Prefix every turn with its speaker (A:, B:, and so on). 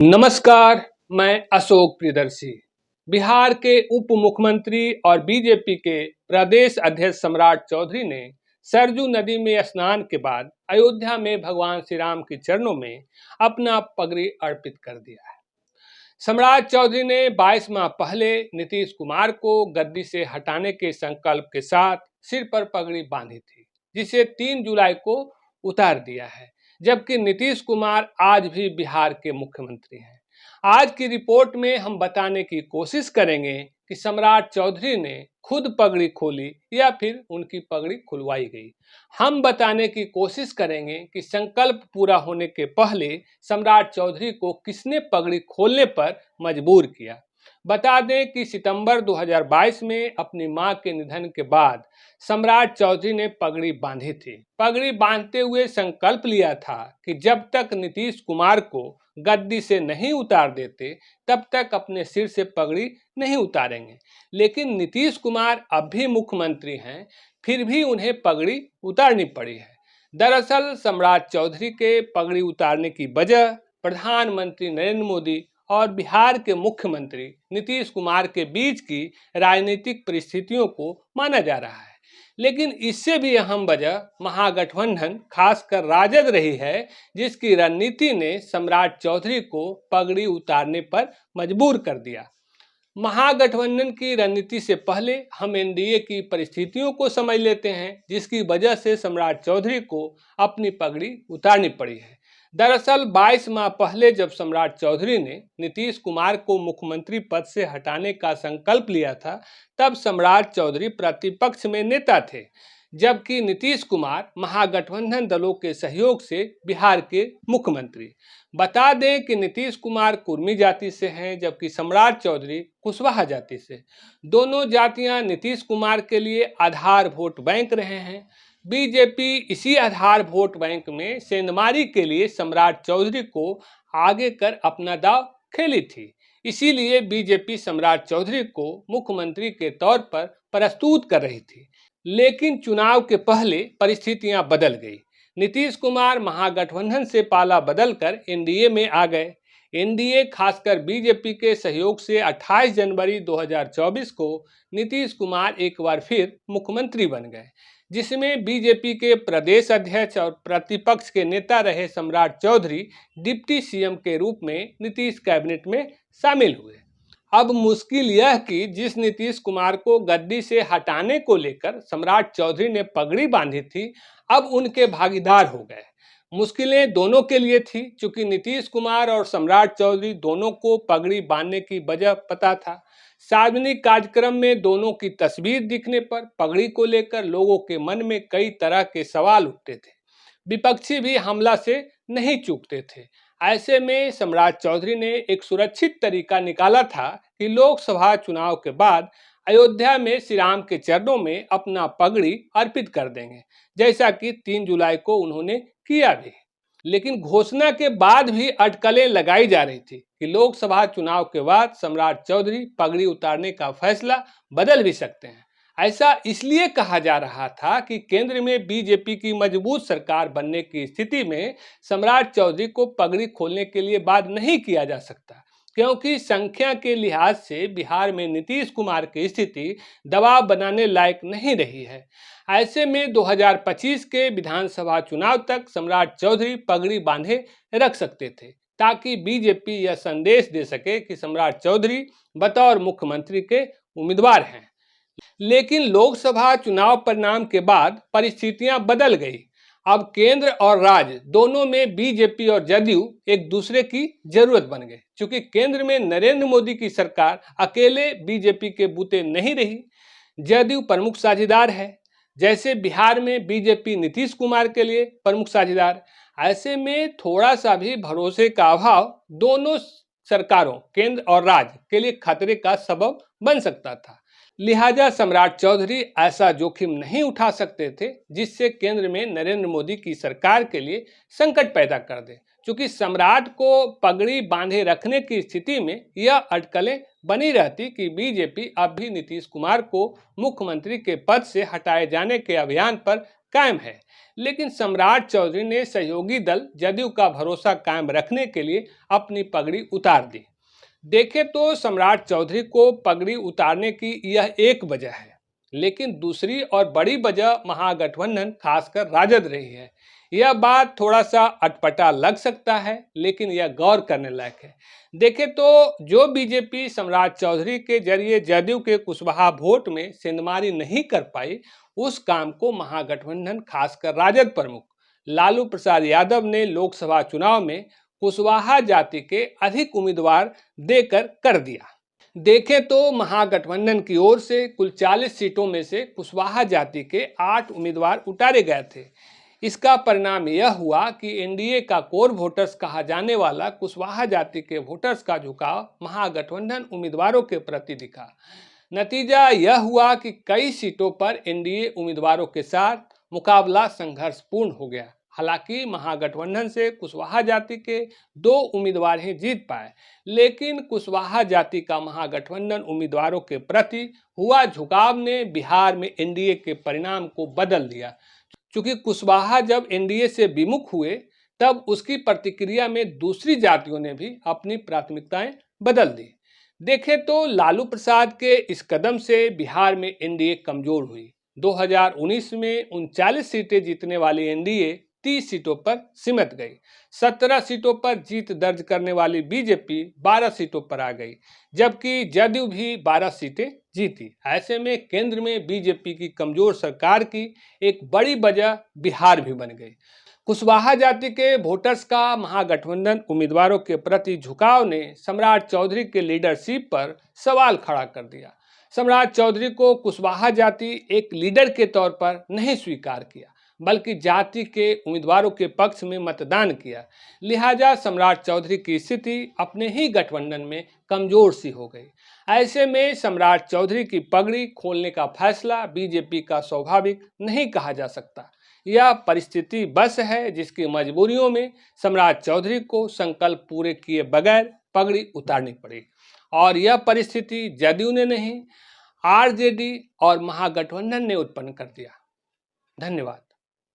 A: नमस्कार, मैं अशोक प्रियदर्शी। बिहार के उप मुख्यमंत्री और बीजेपी के प्रदेश अध्यक्ष सम्राट चौधरी ने सरजू नदी में स्नान के बाद अयोध्या में भगवान श्री राम के चरणों में अपना पगड़ी अर्पित कर दिया है। सम्राट चौधरी ने 22 माह पहले नीतीश कुमार को गद्दी से हटाने के संकल्प के साथ सिर पर पगड़ी बांधी थी, जिसे 3 जुलाई को उतार दिया है, जबकि नीतीश कुमार आज भी बिहार के मुख्यमंत्री हैं। आज की रिपोर्ट में हम बताने की कोशिश करेंगे कि सम्राट चौधरी ने खुद पगड़ी खोली या फिर उनकी पगड़ी खुलवाई गई। हम बताने की कोशिश करेंगे कि संकल्प पूरा होने के पहले सम्राट चौधरी को किसने पगड़ी खोलने पर मजबूर किया। बता दें कि सितंबर 2022 में अपनी मां के निधन के बाद सम्राट चौधरी ने पगड़ी बांधी थी। पगड़ी बांधते हुए संकल्प लिया था कि जब तक नीतीश कुमार को गद्दी से नहीं उतार देते तब तक अपने सिर से पगड़ी नहीं उतारेंगे। लेकिन नीतीश कुमार अब भी मुख्यमंत्री हैं, फिर भी उन्हें पगड़ी उतारनी पड़ी है। दरअसल सम्राट चौधरी के पगड़ी उतारने की वजह प्रधानमंत्री नरेंद्र मोदी और बिहार के मुख्यमंत्री नीतीश कुमार के बीच की राजनीतिक परिस्थितियों को माना जा रहा है। लेकिन इससे भी अहम वजह महागठबंधन खासकर राजद रही है, जिसकी रणनीति ने सम्राट चौधरी को पगड़ी उतारने पर मजबूर कर दिया। महागठबंधन की रणनीति से पहले हम एनडीए की परिस्थितियों को समझ लेते हैं, जिसकी वजह से सम्राट चौधरी को अपनी पगड़ी उतारनी पड़ी है। दरअसल 22 माह पहले जब सम्राट चौधरी ने नीतीश कुमार को मुख्यमंत्री पद से हटाने का संकल्प लिया था, तब सम्राट चौधरी प्रतिपक्ष में नेता थे, जबकि नीतीश कुमार महागठबंधन दलों के सहयोग से बिहार के मुख्यमंत्री। बता दें कि नीतीश कुमार कुर्मी जाति से हैं, जबकि सम्राट चौधरी कुशवाहा जाति से। दोनों जातियां नीतीश कुमार के लिए आधार वोट बैंक रहे हैं। बीजेपी इसी आधार वोट बैंक में सेंधमारी के लिए सम्राट चौधरी को आगे कर अपना दांव खेली थी। इसीलिए बीजेपी सम्राट चौधरी को मुख्यमंत्री के तौर पर प्रस्तुत कर रही थी। लेकिन चुनाव के पहले परिस्थितियां बदल गई। नीतीश कुमार महागठबंधन से पाला बदलकर एनडीए में आ गए। एनडीए खासकर बीजेपी के सहयोग से 28 जनवरी 2024 को नीतीश कुमार एक बार फिर मुख्यमंत्री बन गए, जिसमें बीजेपी के प्रदेश अध्यक्ष और प्रतिपक्ष के नेता रहे सम्राट चौधरी डिप्टी सीएम के रूप में नीतीश कैबिनेट में शामिल हुए। अब मुश्किल यह कि जिस नीतीश कुमार को गद्दी से हटाने को लेकर सम्राट चौधरी ने पगड़ी बांधी थी, अब उनके भागीदार हो गए। मुश्किलें दोनों के लिए थी, क्योंकि नीतीश कुमार और सम्राट चौधरी दोनों को पगड़ी बांधने की वजह पता था। सार्वजनिक कार्यक्रम में दोनों की तस्वीर दिखने पर पगड़ी को लेकर लोगों के मन में कई तरह के सवाल उठते थे। विपक्षी भी हमला से नहीं चूकते थे। ऐसे में सम्राट चौधरी ने एक सुरक्षित तरीका निकाला था कि लोकसभा चुनाव के बाद अयोध्या में श्री राम के चरणों में अपना पगड़ी अर्पित कर देंगे, जैसा कि 3 जुलाई को उन्होंने किया भी। लेकिन घोषणा के बाद भी अटकलें लगाई जा रही थी कि लोकसभा चुनाव के बाद सम्राट चौधरी पगड़ी उतारने का फैसला बदल भी सकते हैं। ऐसा इसलिए कहा जा रहा था कि केंद्र में बीजेपी की मजबूत सरकार बनने की स्थिति में सम्राट चौधरी को पगड़ी खोलने के लिए बाध्य नहीं किया जा सकता, क्योंकि संख्या के लिहाज से बिहार में नीतीश कुमार की स्थिति दबाव बनाने लायक नहीं रही है। ऐसे में 2025 के विधानसभा चुनाव तक सम्राट चौधरी पगड़ी बांधे रख सकते थे, ताकि बीजेपी यह संदेश दे सके कि सम्राट चौधरी बतौर मुख्यमंत्री के उम्मीदवार हैं। लेकिन लोकसभा चुनाव परिणाम के बाद परिस्थितियां बदल गई। अब केंद्र और राज्य दोनों में बीजेपी और जदयू एक दूसरे की जरूरत बन गए, क्योंकि केंद्र में नरेंद्र मोदी की सरकार अकेले बीजेपी के बूते नहीं रही। जदयू प्रमुख साझेदार है, जैसे बिहार में बीजेपी नीतीश कुमार के लिए प्रमुख साझेदार। ऐसे में थोड़ा सा भी भरोसे का अभाव दोनों सरकारों केंद्र और राज्य के लिए खतरे का सबब बन सकता था। लिहाजा सम्राट चौधरी ऐसा जोखिम नहीं उठा सकते थे जिससे केंद्र में नरेंद्र मोदी की सरकार के लिए संकट पैदा कर दे, क्योंकि सम्राट को पगड़ी बांधे रखने की स्थिति में यह अटकलें बनी रहती कि बीजेपी अब भी नीतीश कुमार को मुख्यमंत्री के पद से हटाए जाने के अभियान पर कायम है, लेकिन सम्राट चौधरी ने सहयोगी दल जदयू का भरोसा कायम रखने के लिए अपनी पगड़ी उतार दी। देखें तो सम्राट चौधरी को पगड़ी उतारने की यह एक वजह है, लेकिन दूसरी और बड़ी वजह महागठबंधन खासकर राजद रही है। यह बात थोड़ा सा अटपटा लग सकता है, लेकिन यह गौर करने लायक है। देखें तो जो बीजेपी सम्राट चौधरी के जरिए जदयू के कुशवाहा वोट में सेंधमारी नहीं कर पाई, उस काम को महागठबंधन खासकर राजद प्रमुख लालू प्रसाद यादव ने लोकसभा चुनाव में कुशवाहा जाति के अधिक उम्मीदवार देकर कर दिया। देखें तो महागठबंधन की ओर से कुल 40 सीटों में से कुशवाहा जाति के 8 उम्मीदवार उतारे गए थे। इसका परिणाम यह हुआ कि एनडीए का कोर वोटर्स कहा जाने वाला कुशवाहा जाति के वोटर्स का झुकाव महागठबंधन उम्मीदवारों के प्रति दिखा। नतीजा यह हुआ कि कई सीटों पर एनडीए उम्मीदवारों के साथ मुकाबला संघर्षपूर्ण हो गया। हालांकि महागठबंधन से कुशवाहा जाति के 2 उम्मीदवार ही जीत पाए, लेकिन कुशवाहा जाति का महागठबंधन उम्मीदवारों के प्रति हुआ झुकाव ने बिहार में एनडीए के परिणाम को बदल दिया। चूंकि कुशवाहा जब एनडीए से विमुख हुए, तब उसकी प्रतिक्रिया में दूसरी जातियों ने भी अपनी प्राथमिकताएं बदल दी। देखें तो लालू प्रसाद के इस कदम से बिहार में एनडीए कमजोर हुई। 2019 में 39 सीटें जीतने वाली एनडीए 30 सीटों पर सिमट गई। 17 सीटों पर जीत दर्ज करने वाली बीजेपी 12 सीटों पर आ गई, जबकि जदयू भी 12 सीटें जीती। ऐसे में केंद्र में बीजेपी की कमजोर सरकार की एक बड़ी वजह बिहार भी बन गई। कुशवाहा जाति के वोटर्स का महागठबंधन उम्मीदवारों के प्रति झुकाव ने सम्राट चौधरी के लीडरशिप पर सवाल खड़ा कर दिया। सम्राट चौधरी को कुशवाहा जाति एक लीडर के तौर पर नहीं स्वीकार किया, बल्कि जाति के उम्मीदवारों के पक्ष में मतदान किया। लिहाजा सम्राट चौधरी की स्थिति अपने ही गठबंधन में कमजोर सी हो गई। ऐसे में सम्राट चौधरी की पगड़ी खोलने का फैसला बीजेपी का स्वाभाविक नहीं कहा जा सकता। यह परिस्थिति बस है जिसकी मजबूरियों में सम्राट चौधरी को संकल्प पूरे किए बगैर पगड़ी उतारनी पड़ी, और यह परिस्थिति जदयू ने नहीं, आरजेडी और महागठबंधन ने उत्पन्न कर दिया। धन्यवाद।